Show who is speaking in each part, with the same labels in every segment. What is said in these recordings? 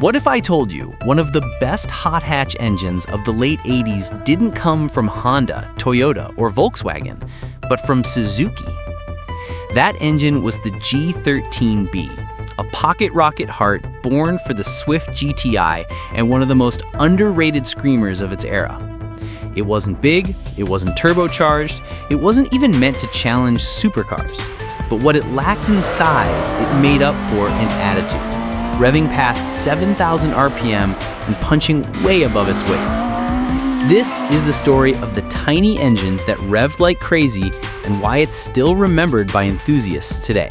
Speaker 1: What if I told you one of the best hot hatch engines of the late 80s didn't come from Honda, Toyota, or Volkswagen, but from Suzuki? That engine was the G13B, a pocket rocket heart born for the Swift GTi and one of the most underrated screamers of its era. It wasn't big, it wasn't turbocharged, it wasn't even meant to challenge supercars. But what it lacked in size, it made up for in attitude, revving past 7,000 RPM and punching way above its weight. This is the story of the tiny engine that revved like crazy and why it's still remembered by enthusiasts today.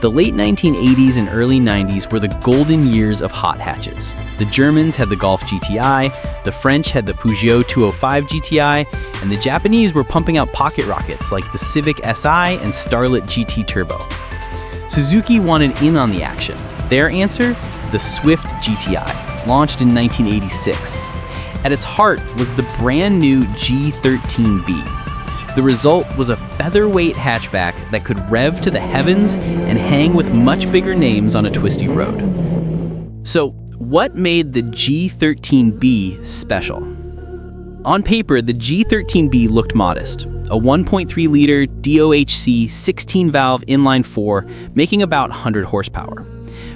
Speaker 1: The late 1980s and early 90s were the golden years of hot hatches. The Germans had the Golf GTi, the French had the Peugeot 205 GTi, and the Japanese were pumping out pocket rockets like the Civic Si and Starlet GT Turbo. Suzuki wanted in on the action. Their answer? The Swift GTi, launched in 1986. At its heart was the brand new G13B. The result was a featherweight hatchback that could rev to the heavens and hang with much bigger names on a twisty road. So, what made the G13B special? On paper, the G13B looked modest. A 1.3-liter DOHC 16-valve inline-4 making about 100 horsepower.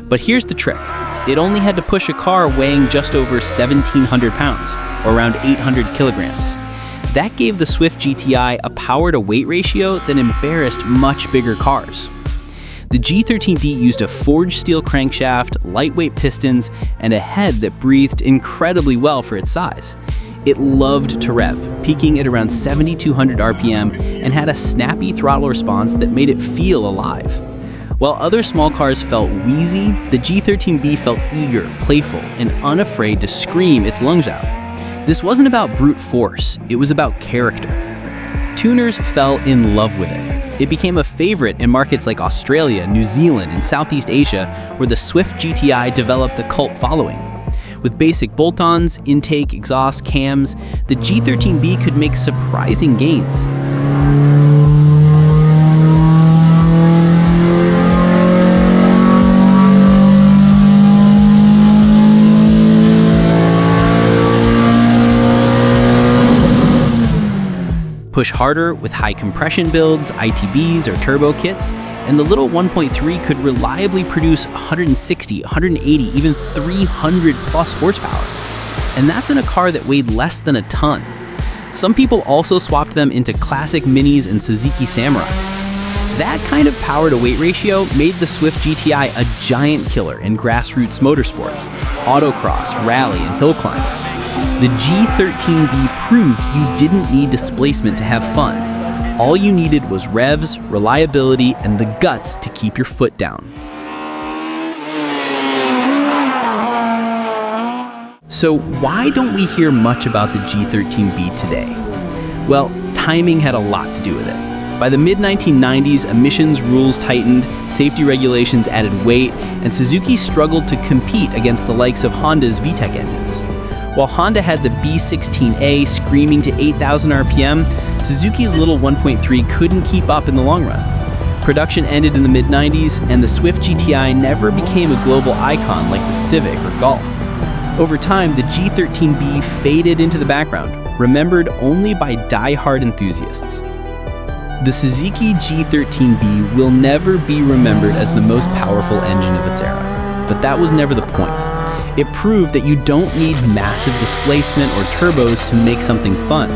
Speaker 1: But here's the trick. It only had to push a car weighing just over 1,700 pounds, or around 800 kilograms. That gave the Swift GTi a power-to-weight ratio that embarrassed much bigger cars. The G13D used a forged steel crankshaft, lightweight pistons, and a head that breathed incredibly well for its size. It loved to rev, peaking at around 7,200 RPM, and had a snappy throttle response that made it feel alive. While other small cars felt wheezy, the G13B felt eager, playful, and unafraid to scream its lungs out. This wasn't about brute force, it was about character. Tuners fell in love with it. It became a favorite in markets like Australia, New Zealand, and Southeast Asia, where the Swift GTi developed a cult following. With basic bolt-ons, intake, exhaust, cams, the G13B could make surprising gains. Push harder with high compression builds, ITBs, or turbo kits, and the little 1.3 could reliably produce 160, 180, even 300 plus horsepower. And that's in a car that weighed less than a ton. Some people also swapped them into classic Minis and Suzuki Samurais. That kind of power-to-weight ratio made the Swift GTi a giant killer in grassroots motorsports, autocross, rally, and hill climbs. The G13B proved you didn't need displacement to have fun. All you needed was revs, reliability, and the guts to keep your foot down. So why don't we hear much about the G13B today? Well, timing had a lot to do with it. By the mid-1990s, emissions rules tightened, safety regulations added weight, and Suzuki struggled to compete against the likes of Honda's VTEC engines. While Honda had the B16A screaming to 8,000 RPM, Suzuki's little 1.3 couldn't keep up in the long run. Production ended in the mid-90s, and the Swift GTi never became a global icon like the Civic or Golf. Over time, the G13B faded into the background, remembered only by die-hard enthusiasts. The Suzuki G13B will never be remembered as the most powerful engine of its era, but that was never the point. It proved that you don't need massive displacement or turbos to make something fun.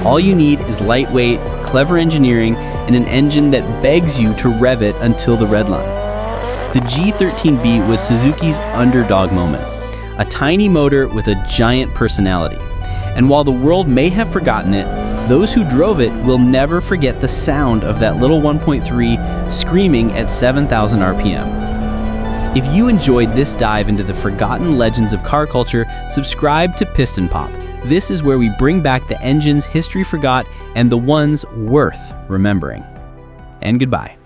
Speaker 1: All you need is lightweight, clever engineering, and an engine that begs you to rev it until the red line. The G13B was Suzuki's underdog moment, a tiny motor with a giant personality. And while the world may have forgotten it, those who drove it will never forget the sound of that little 1.3 screaming at 7,000 RPM. If you enjoyed this dive into the forgotten legends of car culture, subscribe to PistonPop. This is where we bring back the engines history forgot and the ones worth remembering. And goodbye.